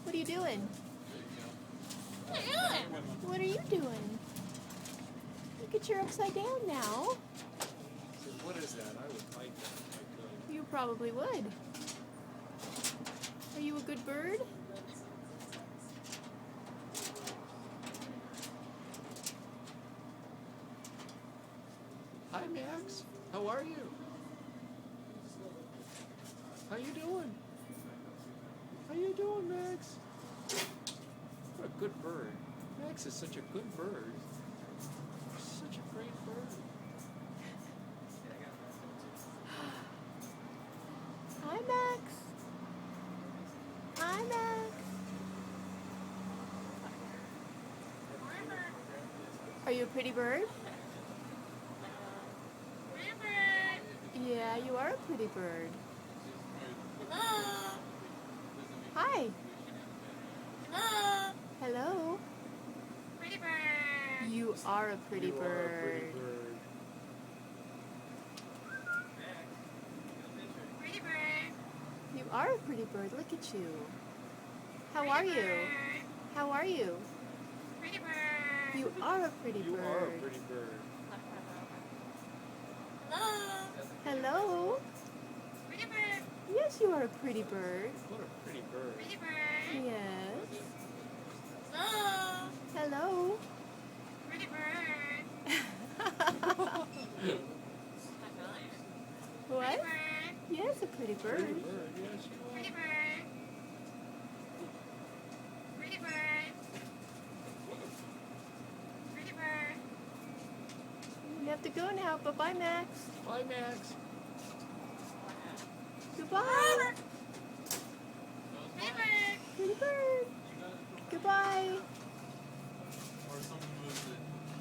What are you doing? What are you doing? Look at you're upside down now. So what is that? I would like that if I could. You probably would. Are you a good bird? Hi, Max. How are you? How you doing? How you doing, Max? What a good bird. Max is such a good bird. Such a great bird. Hi, Max. Hi, Max. Are you a pretty bird? Yeah, you are a pretty bird. Hello. Hi. Hello. Hello. Pretty bird. You are a pretty You bird. are a pretty bird. Pretty bird. You are a pretty bird. Look at you. How are you? How are you? Pretty bird. You are a pretty You bird. are a pretty bird. Hello. Hello. Pretty bird. Yes, you are a pretty bird. What a pretty bird. Pretty bird. Yes. Hello. Hello. Pretty bird. What? Pretty bird. Yes, a pretty bird. Pretty bird, yes, you are. Pretty bird. Pretty bird. Pretty bird. You have to go now. Bye-bye, Max. Bye, Max. Goodbye.